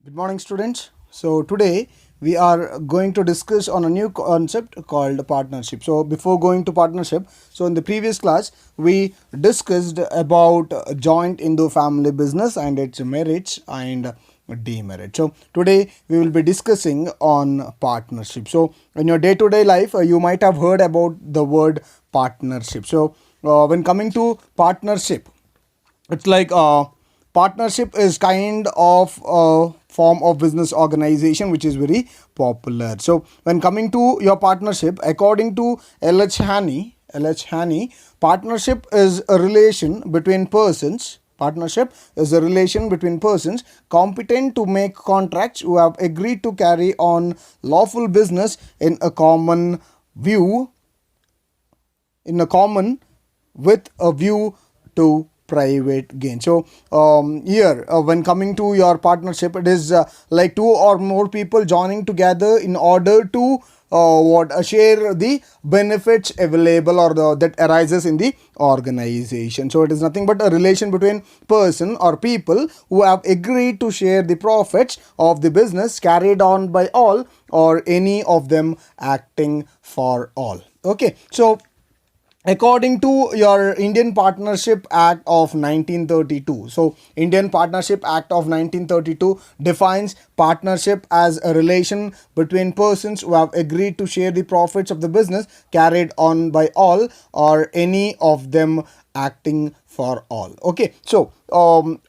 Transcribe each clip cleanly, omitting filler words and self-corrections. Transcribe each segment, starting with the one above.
Good morning, students. So today we are going to discuss on a new concept called partnership. So before going to partnership, so in the previous class we discussed about joint Indo family business and its merits and demerits. So today we will be discussing on partnership. So in your day-to-day life, you might have heard about the word partnership. So when coming to partnership, it's like partnership is kind of a form of business organization which is very popular. So when coming to your partnership, according to LH Haney, partnership is a relation between persons. Partnership is a relation between persons competent to make contracts who have agreed to carry on lawful business view in a common with a view to private gain. So here when coming to your partnership, it is like two or more people joining together in order to share the benefits available or that arises in the organization. So it is nothing but a relation between person or people who have agreed to share the profits of the business carried on by all or any of them acting for all. Okay, so according to your Indian Partnership Act of 1932, so Indian Partnership Act of 1932 defines partnership as a relation between persons who have agreed to share the profits of the business carried on by all or any of them acting for all. Okay, so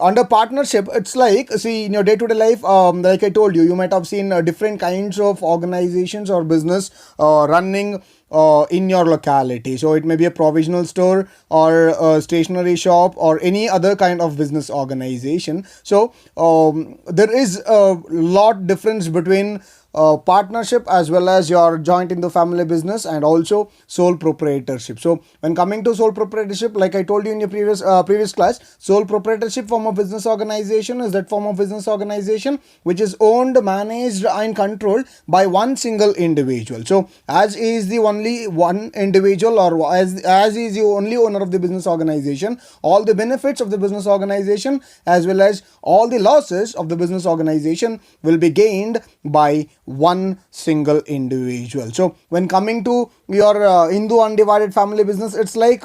under partnership, it's like, see, in your day-to-day life, like I told you, you might have seen different kinds of organizations or business running in your locality. So it may be a provisional store or a stationery shop or any other kind of business organization. So there is a lot difference between partnership as well as your joint in the family business and also sole proprietorship. So when coming to sole proprietorship, like I told you in your previous class, sole proprietorship form of business organization is that form of business organization which is owned, managed and controlled by one single individual. So as is the only one individual or as is the only owner of the business organization, all the benefits of the business organization as well as all the losses of the business organization will be gained by one single individual. So when coming to your Hindu undivided family business, it's like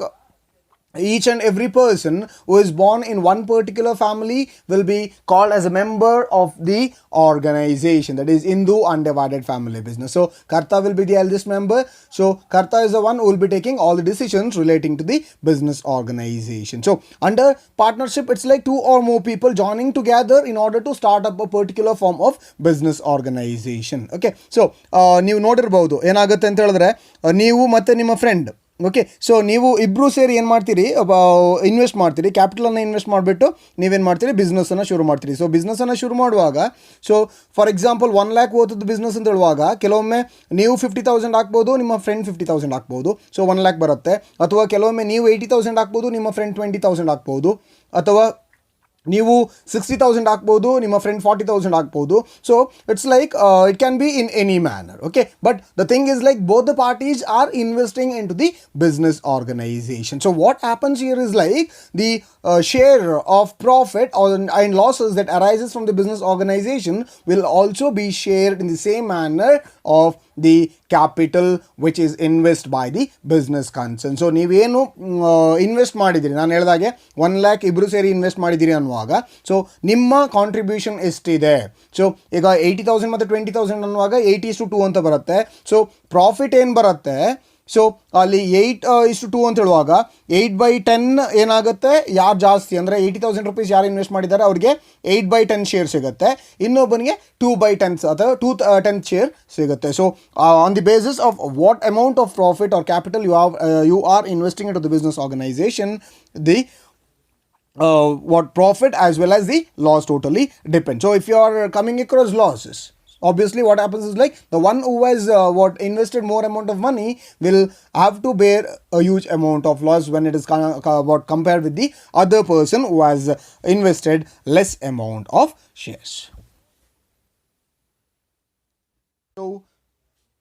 each and every person who is born in one particular family will be called as a member of the organization, that is Hindu undivided family business. So Karta will be the eldest member. So Karta is the one who will be taking all the decisions relating to the business organization. So under partnership, it's like two or more people joining together in order to start up a particular form of business organization. Okay, so ನೀವು ನೋಡಿರ್ಬೋದು ಏನಾಗುತ್ತೆ ಅಂತ ಹೇಳಿದ್ರೆ ನೀವು ಮತ್ತೆ ನಿಮ್ಮ friend, okay, so ನೀವು ಇಬ್ಬರು ಸೇರಿ ಏನು ಮಾಡ್ತೀರಿ, ಇನ್ವೆಸ್ಟ್ ಮಾಡ್ತೀರಿ, ಕ್ಯಾಪಿಟಲನ್ನು ಇನ್ವೆಸ್ಟ್ ಮಾಡಿಬಿಟ್ಟು ನೀವೇನು ಮಾಡ್ತೀರಿ, ಬಿಸ್ನೆಸ್ಸನ್ನು ಶುರು ಮಾಡ್ತೀರಿ. ಸೊ ಬಿಸ್ನೆಸ್ಸನ್ನು ಶುರು ಮಾಡುವಾಗ, ಸೊ ಫಾರ್ ಎಕ್ಸಾಂಪಲ್ 1 lakh ಓದದ್ದು ಬಿಸ್ನೆಸ್ ಅಂತ ಹೇಳುವಾಗ ಕೆಲವೊಮ್ಮೆ ನೀವು 50,000 ಹಾಕ್ಬೋದು, ನಿಮ್ಮ ಫ್ರೆಂಡ್ 50,000 ಹಾಕ್ಬೋದು, ಸೊ 1 lakh ಬರುತ್ತೆ. ಅಥವಾ ಕೆಲವೊಮ್ಮೆ ನೀವು 80,000 ಹಾಕ್ಬೋದು, ನಿಮ್ಮ ಫ್ರೆಂಡ್ 20,000 ಹಾಕ್ಬೋದು. ಅಥವಾ ನೀವು 60,000 ಹಾಕ್ಬೋದು, ನಿಮ್ಮ ಫ್ರೆಂಡ್ 40,000 ಹಾಕ್ಬೋದು. So it's like it can be in any manner. Okay, but the thing is like both the parties are investing into the business organization. So what happens here is like the share of profit or and losses that arises from the business organization will also be shared in the same manner of the capital which is invest by the business concern. So ನೀವೇನು invest ಮಾಡಿದ್ದೀರಿ, ನಾನು ಹೇಳಿದಾಗೆ 1 lakh ಇಬ್ಬರು ಸೇರಿ invest ಮಾಡಿದ್ದೀರಿ ಅನ್ನುವಾಗ, so ನಿಮ್ಮ contribution ಎಷ್ಟಿದೆ. ಸೊ ಈಗ 80,000 ಮತ್ತು 20,000 ಅನ್ನುವಾಗ 80:2 ಅಂತ ಬರುತ್ತೆ. ಸೊ ಪ್ರಾಫಿಟ್ ಏನು ಬರುತ್ತೆ, ಸೊ ಅಲ್ಲಿ 8:2 ಅಂತ ಹೇಳುವಾಗ 8/10 ಏನಾಗುತ್ತೆ, ಯಾರು ಜಾಸ್ತಿ ಅಂದರೆ 80,000 rupees ಯಾರು ಇನ್ವೆಸ್ಟ್ ಮಾಡಿದ್ದಾರೆ ಅವ್ರಿಗೆ 8/10 ಶೇರ್ ಸಿಗುತ್ತೆ, ಇನ್ನೊಬ್ಬನಿಗೆ 2/10 ಅಥವಾ 2/10 ಶೇರ್ ಸಿಗುತ್ತೆ. So on the basis of what amount of profit or capital you are investing into the business organisation, the what profit as well as the loss totally depend. So if you are coming across losses, obviously what happens is like the one who has invested more amount of money will have to bear a huge amount of loss when it is compared with the other person who has invested less amount of shares. So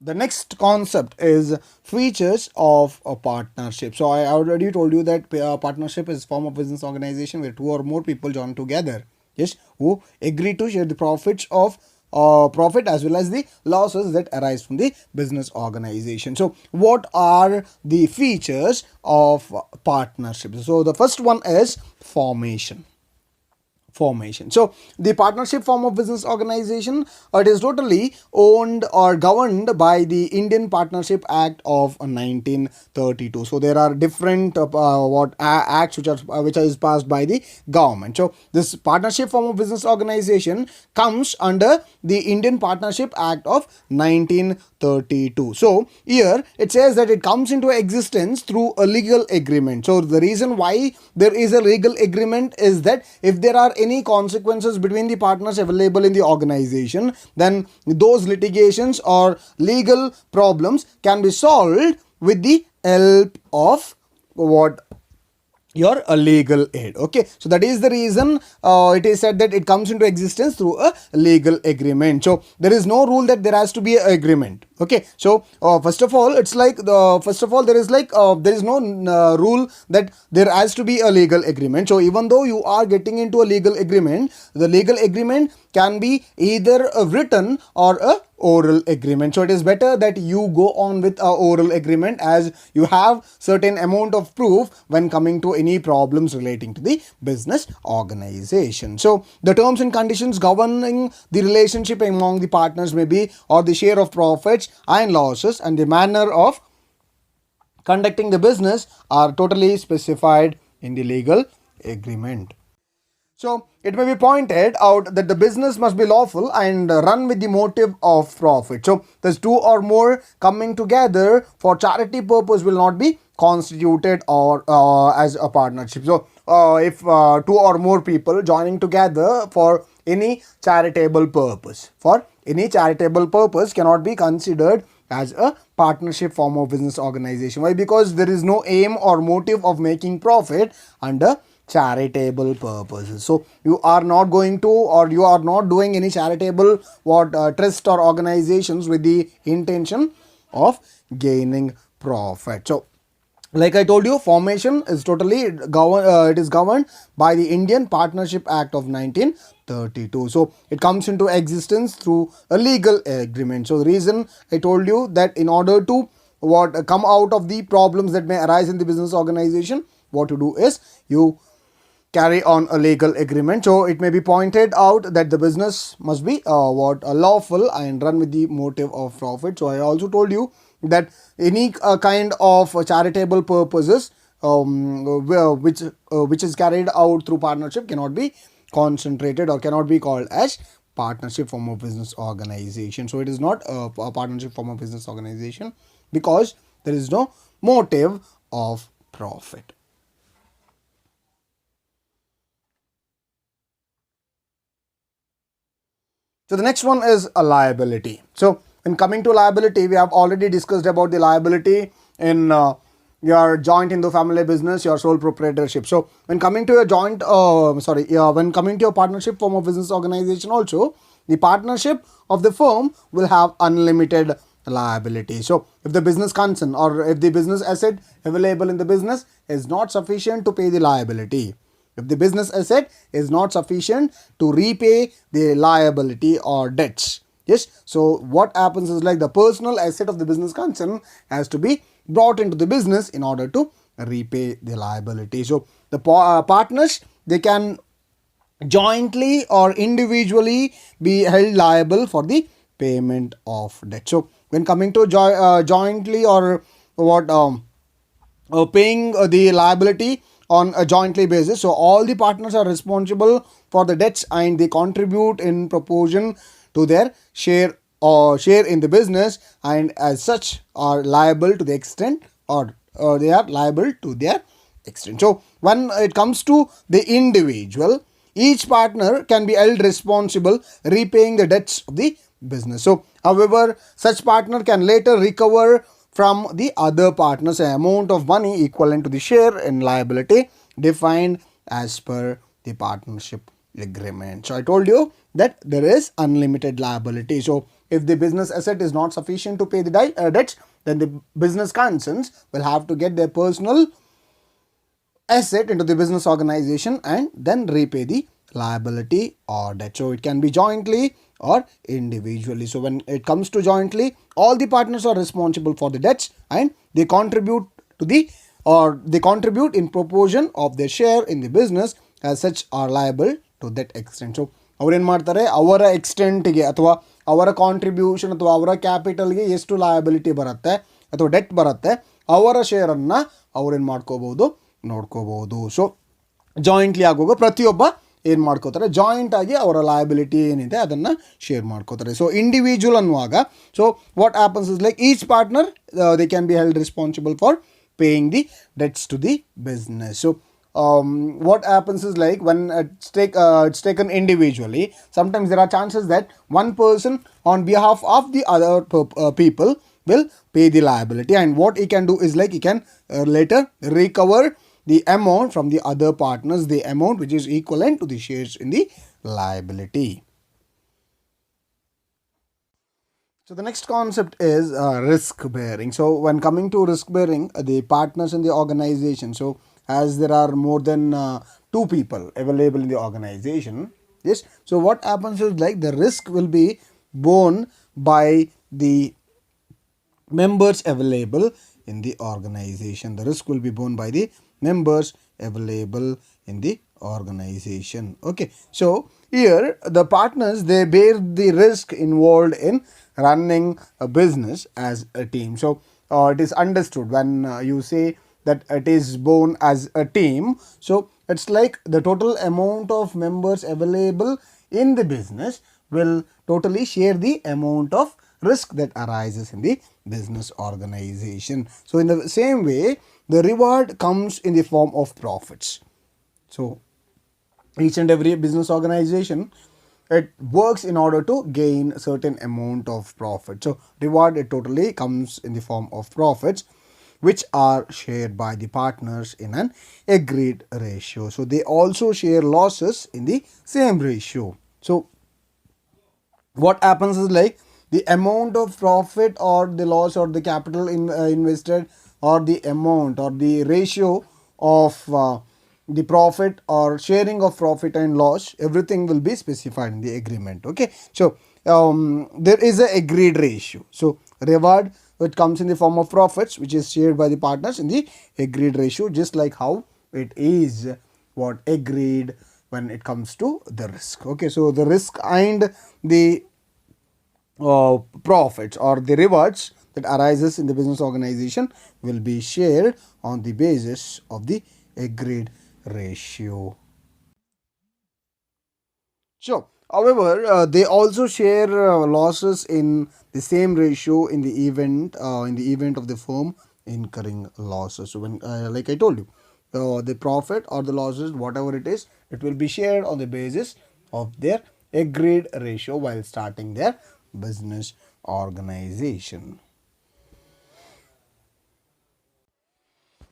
the next concept is features of a partnership. So I already told you that partnership is a form of business organization where two or more people join together Yes, who agree to share the profits of profit as well as the losses that arise from the business organization. So what are the features of partnership? So the first one is formation. So the partnership form of business organization, it is totally owned or governed by the Indian Partnership Act of 1932. So there are different acts which is passed by the government. So this partnership form of business organization comes under the Indian Partnership Act of 1932. So here it says that it comes into existence through a legal agreement. So the reason why there is a legal agreement is that if there are any consequences between the partners available in the organization, then those litigations or legal problems can be solved with the help of what your legal aid. Okay, so that is the reason it is said that it comes into existence through a legal agreement. So there is no rule that there has to be an agreement. Okay, so first of all, it's like the first of all there is like there is no rule that there has to be a legal agreement. So even though you are getting into a legal agreement, the legal agreement can be either a written or a oral agreement. So it is better that you go on with a oral agreement, as you have certain amount of proof when coming to any problems relating to the business organization. So the terms and conditions governing the relationship among the partners may be or the share of profits and losses and the manner of conducting the business are totally specified in the legal agreement. So it may be pointed out that the business must be lawful and run with the motive of profit. So there's two or more coming together for charity purpose will not be constituted or as a partnership. So if two or more people joining together for any charitable purpose, cannot be considered as a partnership form of business organization. Why? Because there is no aim or motive of making profit under charitable purposes. So you are not going to, or you are not doing any charitable trust or organizations with the intention of gaining profit. So like I told you, formation is totally it is governed by the Indian Partnership Act of 1932. So it comes into existence through a legal agreement. So the reason I told you that in order to come out of the problems that may arise in the business organization, what to do is you carry on a legal agreement. So it may be pointed out that the business must be lawful and run with the motive of profit. So I also told you that any kind of charitable purposes which is carried out through partnership cannot be concentrated or cannot be called as partnership form of business organization. So it is not a partnership form of business organization because there is no motive of profit. So the next one is a liability. So when coming to liability, we have already discussed about the liability in your joint Hindu family business, your sole proprietorship. So when coming to your when coming to your partnership form of business organization also, the partnership of the firm will have unlimited liability. So if the business concern or if the business asset available in the business is not sufficient to pay the liability, if the business asset is not sufficient to repay the liability or debts, yes, so what happens is like the personal asset of the business concern has to be brought into the business in order to repay the liability. So the partners, they can jointly or individually be held liable for the payment of debt. So when coming to jointly or paying the liability on a jointly basis, so all the partners are responsible for the debts and they contribute in proportion to their share in the business, and as such are liable to the extent or they are liable to their extent. So when it comes to the individual, each partner can be held responsible repaying the debts of the business. So however, such partner can later recover from the other partners an amount of money equivalent to the share in liability defined as per the partnership agreement. So I told you that there is unlimited liability. So if the business asset is not sufficient to pay the debts, then the business concerns will have to get their personal asset into the business organization and then repay the liability or debt. So it can be jointly or individually. So when it comes to jointly, all the partners are responsible for the debts and they contribute to the or they contribute in proportion of their share in the business, as such are liable to that extent. So ಅವ್ರೇನು ಮಾಡ್ತಾರೆ, ಅವರ ಎಕ್ಸ್ಟೆಂಟ್ಗೆ ಅಥವಾ ಅವರ contribution ಅಥವಾ ಅವರ ಕ್ಯಾಪಿಟಲ್ಗೆ ಎಷ್ಟು liability ಬರುತ್ತೆ ಅಥವಾ ಡೆಟ್ ಬರುತ್ತೆ, ಅವರ ಶೇರನ್ನು ಅವ್ರೇನು ಮಾಡ್ಕೋಬೋದು, ನೋಡ್ಕೋಬೋದು. ಸೊ ಜಾಯಿಂಟ್ಲಿ ಆಗುವಾಗ ಪ್ರತಿಯೊಬ್ಬ ಏನು ಮಾಡ್ಕೋತಾರೆ, ಜಾಯಿಂಟ್ ಆಗಿ ಅವರ ಲಯಬಿಲಿಟಿ ಏನಿದೆ ಅದನ್ನು ಶೇರ್ ಮಾಡ್ಕೋತಾರೆ. ಸೊ ಇಂಡಿವಿಜುವಲ್ ಅನ್ನುವಾಗ, so what happens is like each partner they can be held responsible for paying the debts to the business. So what happens is like when it's taken individually, sometimes there are chances that one person on behalf of the other people will pay the liability, and what he can do is like he can later recover the amount from the other partners, the amount which is equivalent to the shares in the liability. So the next concept is risk bearing. So when coming to risk bearing, the partners in the organization, so as there are more than two people available in the organization, yes, so what happens is like the risk will be borne by the members available in the organization. The risk will be borne by the members available in the organization. Okay, so here the partners, they bear the risk involved in running a business as a team. So it is understood when you say that it is born as a team, so it's like the total amount of members available in the business will totally share the amount of risk that arises in the business organization. So in the same way, the reward comes in the form of profits. So each and every business organization, it works in order to gain a certain amount of profit. So reward, it totally comes in the form of profits, which are shared by the partners in an agreed ratio. So they also share losses in the same ratio. So what happens is like the amount of profit or the loss or the capital invested, or the amount or the ratio of the profit or sharing of profit and loss, everything will be specified in the agreement. Okay, so there is a agreed ratio. So reward, it comes in the form of profits, which is shared by the partners in the agreed ratio, just like how it is what agreed when it comes to the risk. Okay, so the risk and the profits or the rewards that arises in the business organization will be shared on the basis of the agreed ratio. Sure. However, they also share losses in the same ratio in the event of the firm incurring losses. So when like I told you, the profit or the losses, whatever it is, it will be shared on the basis of their agreed ratio while starting their business organization.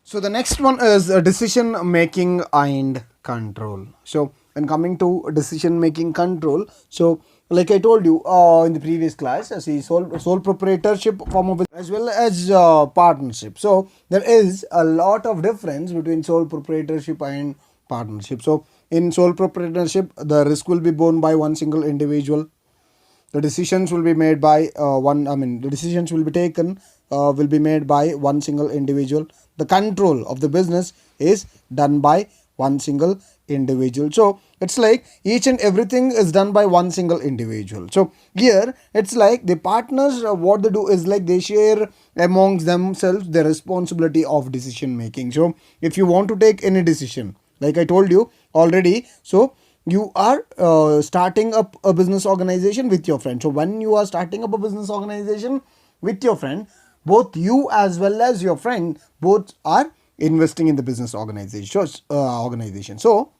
So the next one is decision making and control. So when coming to decision making control, so like I told you in the previous class, see sole proprietorship form of as well as partnership. So there is a lot of difference between sole proprietorship and partnership. So in sole proprietorship, the risk will be borne by one single individual. The decisions will be made by the decisions will be taken will be made by one single individual. The control of the business is done by one single individual. So it's like each and everything is done by one single individual. So here it's like the partners, what they do is like they share amongst themselves the responsibility of decision making. So if you want to take any decision, like I told you already, so you are starting up a business organization with your friend. So when you are starting up a business organization with your friend, both you as well as your friend both are investing in the business organization. So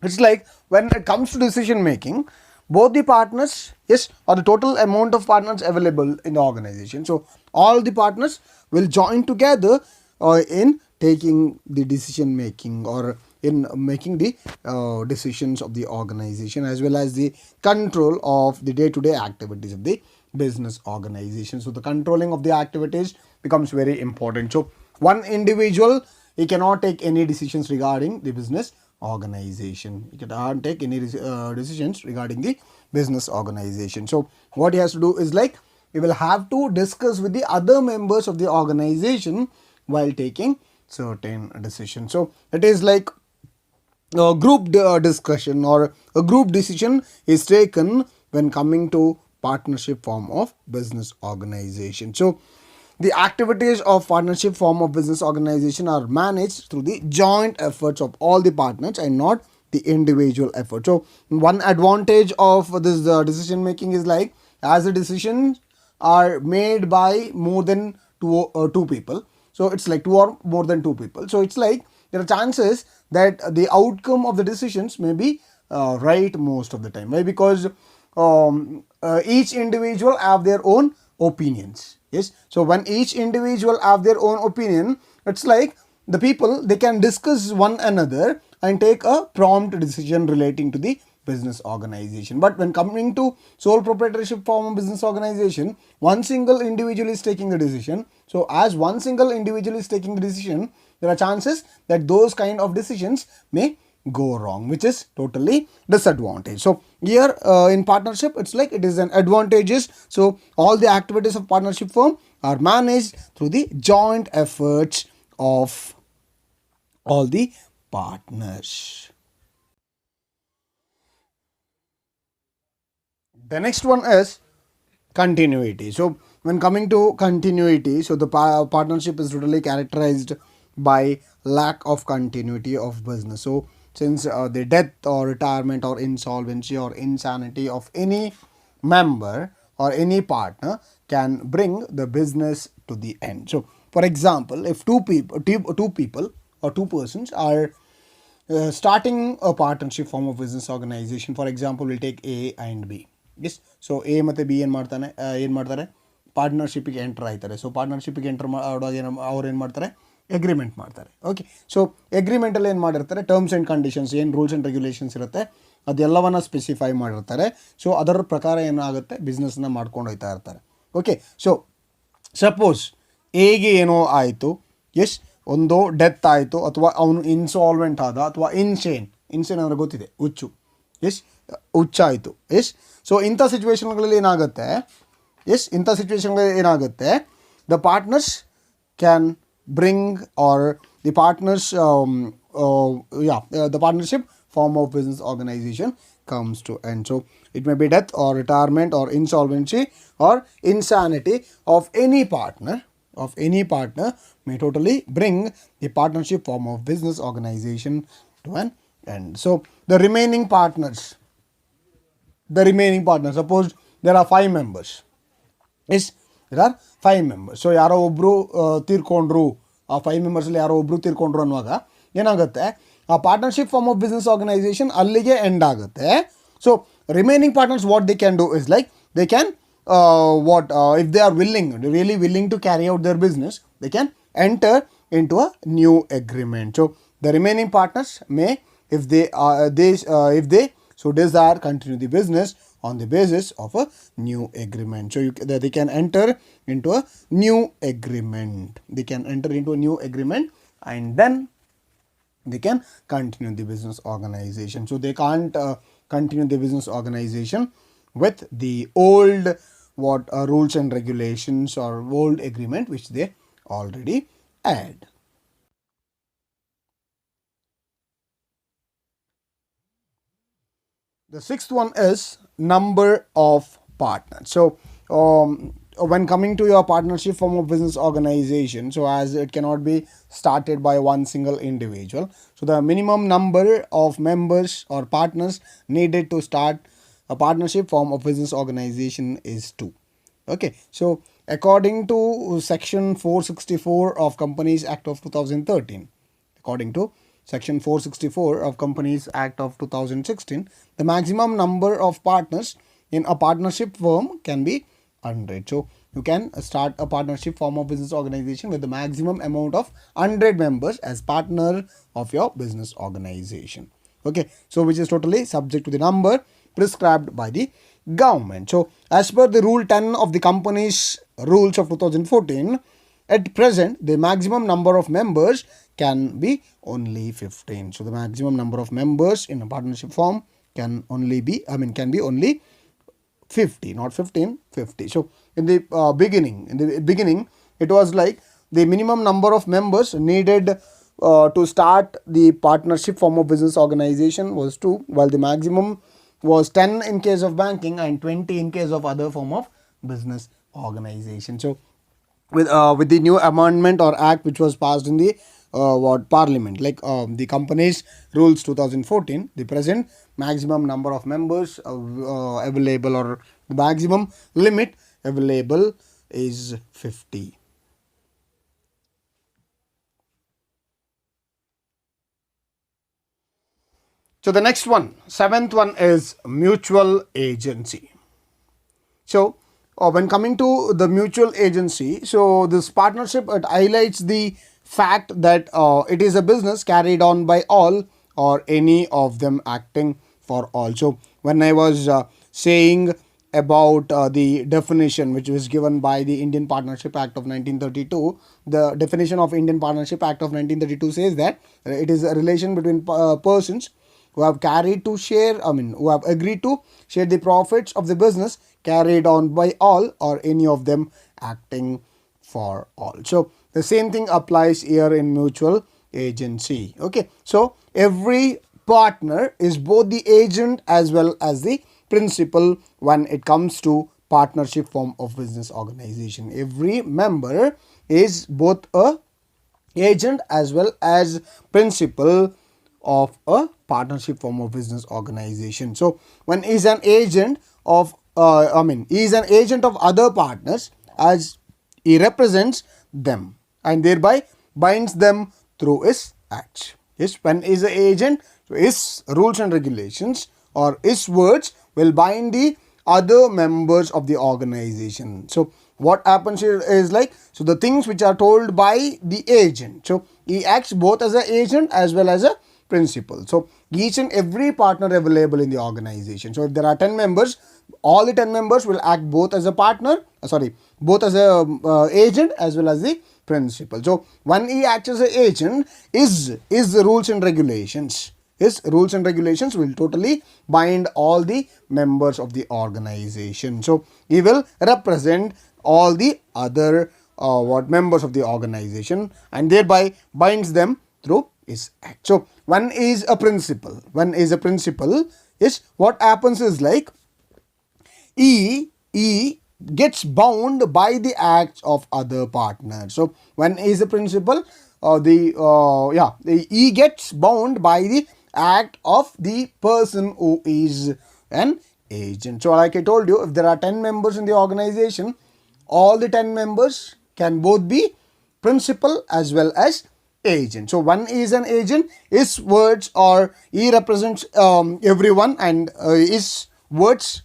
it's like when it comes to decision making, both the partners, yes, or the total amount of partners available in the organization, so all the partners will join together in taking the decision making or in making the decisions of the organization, as well as the control of the day-to-day activities of the business organization. So the controlling of the activities becomes very important. So one individual, he cannot take any decisions regarding the business organization. You cannot take any decisions regarding the business organization. So what he has to do is like he will have to discuss with the other members of the organization while taking certain decisions. So it is like a group discussion or a group decision is taken when coming to partnership form of business organization. So the activities of partnership form of business organization are managed through the joint efforts of all the partners and not the individual effort. So one advantage of this decision making is like as the decisions are made by more than two people, so it's like two or more than two people, so it's like there are chances that the outcome of the decisions may be right most of the time. Why? Because each individual have their own opinions. Yes, so when each individual have their own opinion, it's like the people they can discuss one another and take a prompt decision relating to the business organization. But when coming to sole proprietorship form of business organization, one single individual is taking the decision. So as one single individual is taking the decision, there are chances that those kind of decisions may go wrong, which is totally disadvantage. So here in partnership, it's like it is an advantages. So all the activities of partnership firm are managed through the joint efforts of all the partners. The next one is continuity. So when coming to continuity, so the partnership is totally characterized by lack of continuity of business. So since the death or retirement or insolvency or insanity of any member or any partner can bring the business to the end. So for example, if two people or two persons are starting a partnership form of business organization, for example we'll take A and B. Yes, so A ಮತ್ತು B ಏನು ಮಾಡ್ತಾರೆ ಪಾರ್ಟ್ನರ್ಶಿಪ್ಪಿಗೆ enter ಆಯ್ತಾರೆ. So ಪಾರ್ಟ್ನರ್ಶಿಪ್ಪಿಗೆ enter ಆಡುವಾಗ ಅವ್ರು ಏನು ಮಾಡ್ತಾರೆ, agreement ಮಾಡ್ತಾರೆ. Okay, so ಎಗ್ರಿಮೆಂಟಲ್ಲಿ ಏನು ಮಾಡಿರ್ತಾರೆ, ಟರ್ಮ್ಸ್ ಆ್ಯಂಡ್ ಕಂಡೀಷನ್ಸ್ ಏನು ರೂಲ್ಸ್ ಆ್ಯಂಡ್ ರೆಗ್ಯುಲೇಷನ್ಸ್ ಇರುತ್ತೆ ಅದೆಲ್ಲವನ್ನು ಸ್ಪೆಸಿಫೈ ಮಾಡಿರ್ತಾರೆ. ಸೊ ಅದರ ಪ್ರಕಾರ ಏನಾಗುತ್ತೆ ಬಿಸ್ನೆಸ್ನ ಮಾಡ್ಕೊಂಡು ಹೋಗ್ತಾ ಇರ್ತಾರೆ. ಓಕೆ, ಸೊ ಸಪೋಸ್ ಎಗೆ ಏನೋ ಆಯಿತು, ಎಸ್ ಒಂದು ಡೆತ್ ಆಯಿತು ಅಥವಾ ಅವನು ಇನ್ಸಾಲ್ವೆಂಟ್ ಆದ ಅಥವಾ ಇನ್ಸೇನ್ ಅಂದರೆ ಗೊತ್ತಿದೆ ಹುಚ್ಚು, ಎಸ್ ಹುಚ್ಚಾಯಿತು. ಎಸ್, ಸೊ ಇಂಥ ಸಿಚುವೇಶನ್ಗಳಲ್ಲಿ ಏನಾಗುತ್ತೆ, ಇಂಥ ಸಿಚುವೇಶನ್ಗಳಲ್ಲಿ ಏನಾಗುತ್ತೆ, the partners can bring or the partners the partnership form of business organization comes to end. So it may be death or retirement or insolvency or insanity of any partner may totally bring the partnership form of business organization to an end. So the remaining partners, suppose there are 5 members. Yes, there are 5 members. So ಯಾರೋ ಒಬ್ಬರು ತೀರ್ಕೊಂಡ್ರು, ಆ 5 ಮೆಂಬರ್ಸಲ್ಲಿ ಯಾರೋ ಒಬ್ಬರು ತೀರ್ಕೊಂಡ್ರು ಅನ್ನುವಾಗ ಏನಾಗುತ್ತೆ, ಆ partnership firm of business organisation ಅಲ್ಲಿಗೆ end ಆಗುತ್ತೆ. So remaining partners what they can do is like they can if they are really willing to carry out their business, they can enter into a new agreement. So the remaining partners may, if they so desire, continue the business on the basis of a new agreement. So they can enter into a new agreement. They can enter into a new agreement and then they can continue the business organization. So they can't continue the business organization with the old rules and regulations or old agreement which they already had. The sixth one is number of partners. So when coming to your partnership form of business organization, so as it cannot be started by one single individual, so the minimum number of members or partners needed to start a partnership form of business organization is 2. Okay, so according to section 464 of Companies Act of 2013, according to section 464 of Companies Act of 2016, the maximum number of partners in a partnership firm can be 100. So you can start a partnership form of business organization with the maximum amount of 100 members as partner of your business organization. Okay, so which is totally subject to the number prescribed by the government. So as per the rule 10 of the Companies Rules of 2014, at present the maximum number of members can be only 15. So the maximum number of members in a partnership form can only be, can be only 50, not 15, 50. So in the beginning it was like the minimum number of members needed to start the partnership form of business organization was 2, while the maximum was 10 in case of banking and 20 in case of other form of business organization. So with the new amendment or act which was passed in the what parliament, like the companies rules 2014, the present maximum number of members available, or the maximum limit available, is 50. So the next one, seventh one, is mutual agency. So when coming to the mutual agency, so this partnership, it highlights the fact that it is a business carried on by all or any of them acting for all. So when I was saying about the definition which was given by the Indian Partnership Act of 1932, the definition of Indian Partnership Act of 1932 says that it is a relation between persons who have carried to share, who have agreed to share the profits of the business carried on by all or any of them acting for all. So the same thing applies here in mutual agency. Okay, so every partner is both the agent as well as the principal when it comes to partnership form of business organization. Every member is both a agent as well as principal of a partnership form of business organization. So when he is an agent of he is an agent of other partners, as he represents them and thereby binds them through his acts. Yes, when he is an agent, his rules and regulations or his words will bind the other members of the organization. So what happens here is like, so the things which are told by the agent, so he acts both as an agent as well as a principal. So each and every partner available in the organization. So if there are 10 members, all the 10 members will act both as a partner, both as a agent as well as the principal. So when he acts as an agent, is the rules and regulations, his rules and regulations will totally bind all the members of the organization. So he will represent all the other members of the organization and thereby binds them through his act. So one is a principal. Is what happens is like he gets bound by the acts of other partners. So when he is a principal, he gets bound by the act of the person who is an agent. So like I told you, if there are 10 members in the organization, all the 10 members can both be principal as well as agent. So one is an agent, his words, or he represents everyone, and his words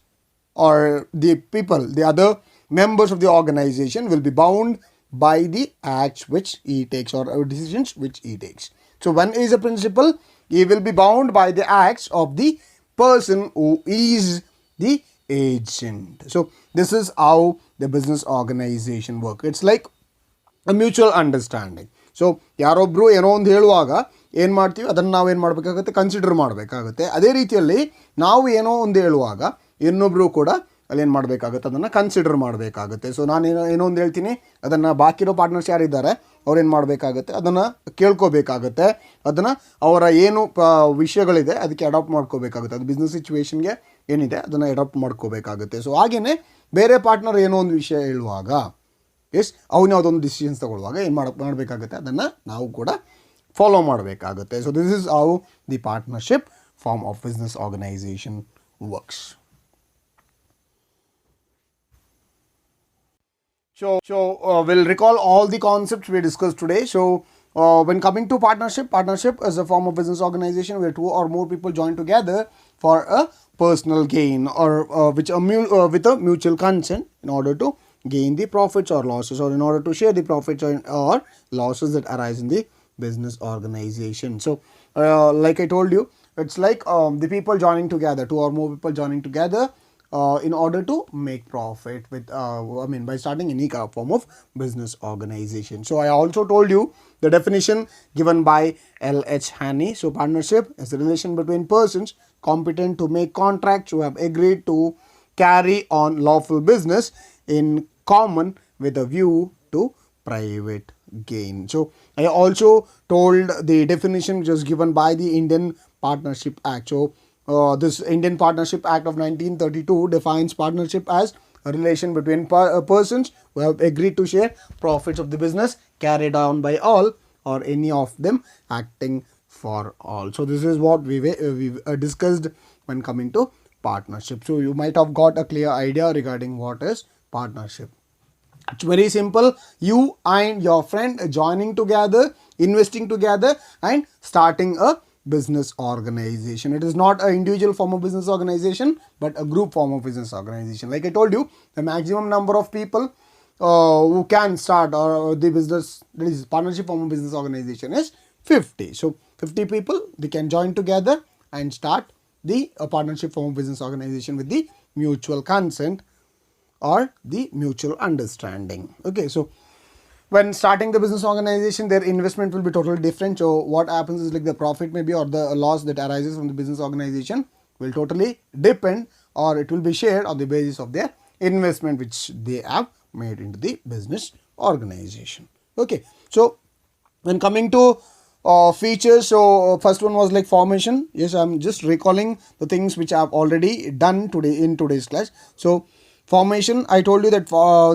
or the people, the other members of the organization, will be bound by the acts which he takes or decisions which he takes. So one is a principal, he will be bound by the acts of the person who is the agent. So this is how the business organization work. It's like a mutual understanding. So ಯಾರೊಬ್ಬರು ಏನೋ ಒಂದು ಹೇಳುವಾಗ ಏನು ಮಾಡ್ತೀವಿ, ಅದನ್ನು ನಾವು ಏನು ಮಾಡಬೇಕಾಗುತ್ತೆ, ಕನ್ಸಿಡರ್ ಮಾಡಬೇಕಾಗುತ್ತೆ. ಅದೇ ರೀತಿಯಲ್ಲಿ ನಾವು ಏನೋ ಒಂದು ಹೇಳುವಾಗ ಇನ್ನೊಬ್ಬರು ಕೂಡ ಅಲ್ಲೇನು ಮಾಡಬೇಕಾಗುತ್ತೆ, ಅದನ್ನು ಕನ್ಸಿಡರ್ ಮಾಡಬೇಕಾಗುತ್ತೆ. ಸೊ ನಾನು ಏನೋ ಒಂದು ಹೇಳ್ತೀನಿ, ಅದನ್ನು ಬಾಕಿರೋ ಪಾರ್ಟ್ನರ್ಸ್ ಯಾರಿದ್ದಾರೆ ಅವ್ರೇನು ಮಾಡಬೇಕಾಗುತ್ತೆ, ಅದನ್ನು ಕೇಳ್ಕೋಬೇಕಾಗುತ್ತೆ, ಅದನ್ನು ಅವರ ಏನು ವಿಷಯಗಳಿದೆ ಅದಕ್ಕೆ ಅಡಾಪ್ಟ್ ಮಾಡ್ಕೋಬೇಕಾಗುತ್ತೆ. ಅದು ಬಿಸ್ನೆಸ್ ಸಿಚುವೇಶನ್ಗೆ ಏನಿದೆ ಅದನ್ನು ಅಡಾಪ್ಟ್ ಮಾಡ್ಕೋಬೇಕಾಗುತ್ತೆ. ಸೊ ಹಾಗೆಯೇ ಬೇರೆ ಪಾರ್ಟ್ನರ್ ಏನೋ ಒಂದು ವಿಷಯ ಹೇಳುವಾಗ, ಅವನು ಯಾವುದೊಂದು ಡಿಸಿಷನ್ಸ್ ತಗೊಳ್ಳುವಾಗ ಏನು ಮಾಡಬೇಕಾಗುತ್ತೆ, ಅದನ್ನು ನಾವು ಕೂಡ ಫಾಲೋ ಮಾಡಬೇಕಾಗುತ್ತೆ. So this is how the partnership firm of business organisation works. So we'll recall all the concepts we discussed today. So when coming to partnership is a form of business organization where two or more people join together for a personal gain or with a mutual consent in order to gain the profits or losses, or in order to share the profits or losses that arise in the business organization. So like I told you, it's like the people joining together, two or more people joining together in order to make profit with by starting any form of business organization. So I also told you the definition given by L.H. Haney. So partnership is the relation between persons competent to make contracts who have agreed to carry on lawful business in common with a view to private gain. So I also told the definition which was given by the Indian Partnership Act. So this Indian Partnership Act of 1932 defines partnership as a relation between persons who have agreed to share profits of the business carried on by all or any of them acting for all. So this is what we discussed when coming to partnership. So you might have got a clear idea regarding what is partnership. It's very simple. You and your friend joining together, investing together and starting a business organization. It is not an individual form of business organization but a group form of business organization. Like I told you, the maximum number of people who can start or the business, that is partnership form of business organization, is 50. So 50 people, they can join together and start the partnership form of business organization with the mutual consent or the mutual understanding. Okay, so when starting the business organization, their investment will be totally different. So what happens is, like, the profit maybe or the loss that arises from the business organization will totally depend, or it will be shared on the basis of their investment which they have made into the business organization. Okay, so when coming to features, so first one was like formation. Yes, I'm just recalling the things which I've already done today in today's class. So formation, I told you that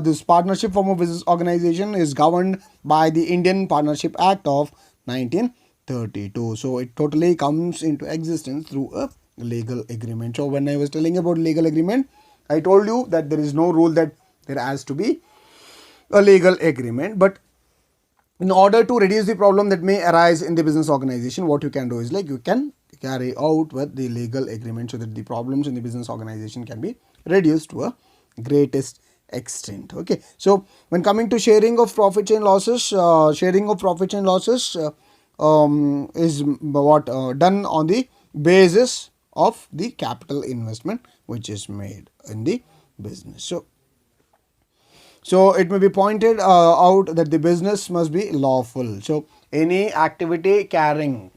this partnership form of business organization is governed by the Indian Partnership Act of 1932. So it totally comes into existence through a legal agreement. So when I was telling about legal agreement, I told you that there is no rule that there has to be a legal agreement, but in order to reduce the problem that may arise in the business organization, what you can do is, like, you can carry out with the legal agreement so that the problems in the business organization can be reduced to a greatest extent. Okay, so when coming to sharing of profits and losses, is what done on the basis of the capital investment which is made in the business. So it may be pointed out that the business must be lawful. So any activity carrying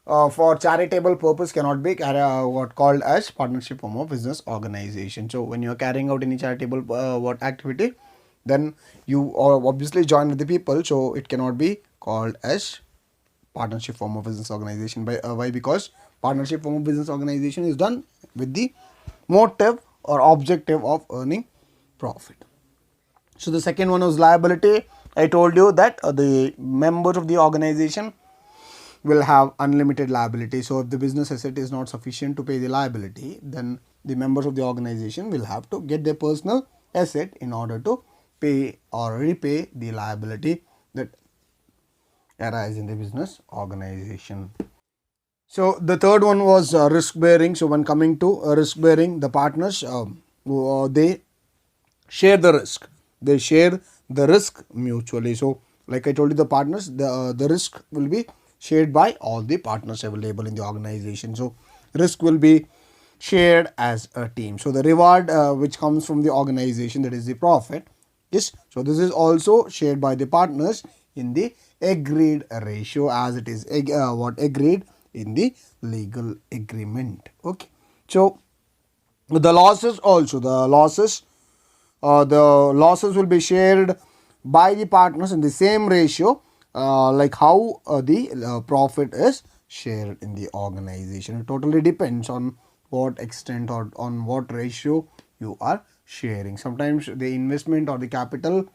for charitable purpose cannot be what called as partnership form of business organization. So when you are carrying out any charitable what activity, then you are obviously join with the people. So it cannot be called as partnership form of business organization. By why? Because partnership form of business organization is done with the motive or objective of earning profit. So the second one was liability. I told you that the members of the organization will have unlimited liability. So if the business asset is not sufficient to pay the liability, then the members of the organization will have to get their personal asset in order to pay or repay the liability that arise in the business organization. So the third one was risk bearing. So when coming to risk bearing, the partners they share the risk. They share the risk mutually. So like I told you, the partners, the risk will be shared by all the partners available in the organization. So risk will be shared as a team. So the reward which comes from the organization, that is the profit, yes, so this is also shared by the partners in the agreed ratio, as it is what agreed in the legal agreement. Okay, so the losses also, the losses will be shared by the partners in the same ratio like how the profit is shared in the organization. It totally depends on what extent or on what ratio you are sharing. Sometimes the investment or the capital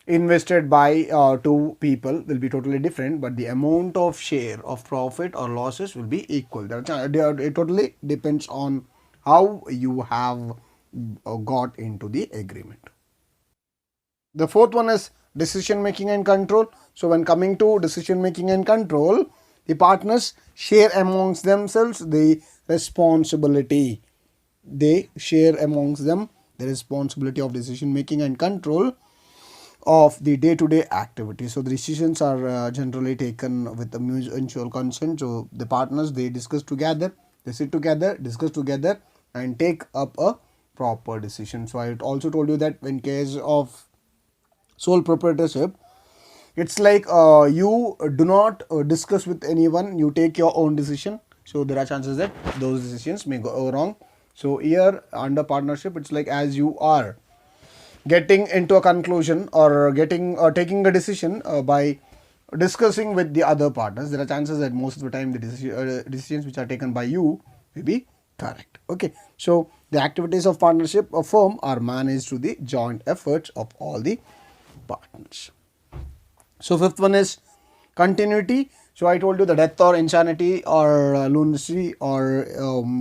invested by two people will be totally different, but the amount of share of profit or losses will be equal. It totally depends on how you have got into the agreement. The fourth one is decision making and control. So when coming to decision making and control, the partners share amongst themselves the responsibility. They share amongst them the responsibility of decision making and control of the day-to-day activity. So the decisions are generally taken with the mutual consent. So the partners, they discuss together, they sit together, discuss together and take up a proper decision. So I also told you that in case of sole proprietorship, it's like you do not discuss with anyone, you take your own decision. So there are chances that those decisions may go wrong. So here under partnership, it's like as you are getting into a conclusion or getting taking a decision by discussing with the other partners, there are chances that most of the time the decisions which are taken by you will be correct. Okay, so the activities of partnership or firm are managed through the joint efforts of all the partners. So fifth one is continuity. So I told you the death or insanity or lunacy or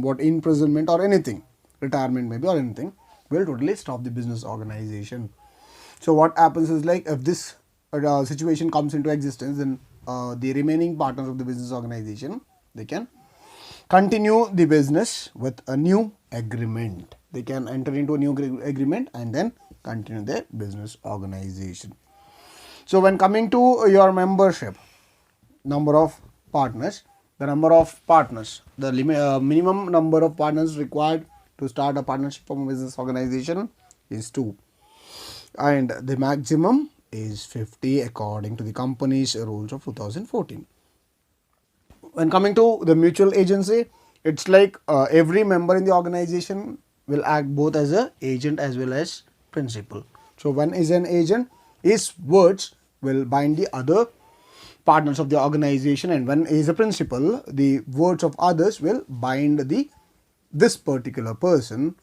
what imprisonment or anything, retirement maybe or anything, will totally stop the business organization. So what happens is like if this situation comes into existence, then the remaining partners of the business organization, they can continue the business with a new agreement. They can enter into a new agreement and then continue their business organization. So when coming to your membership, number of partners, the number of partners, the minimum number of partners required to start a partnership from a business organization is 2, and the maximum is 50 according to the company's rules of 2014. When coming to the mutual agency, it's like every member in the organization will act both as a agent as well as principal. So one is an agent, his words will bind the other partners of the organization, and when is a principal, the words of others will bind this particular person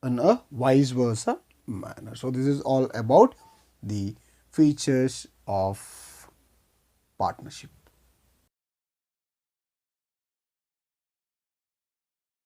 in a vice versa manner. So this is all about the features of partnership.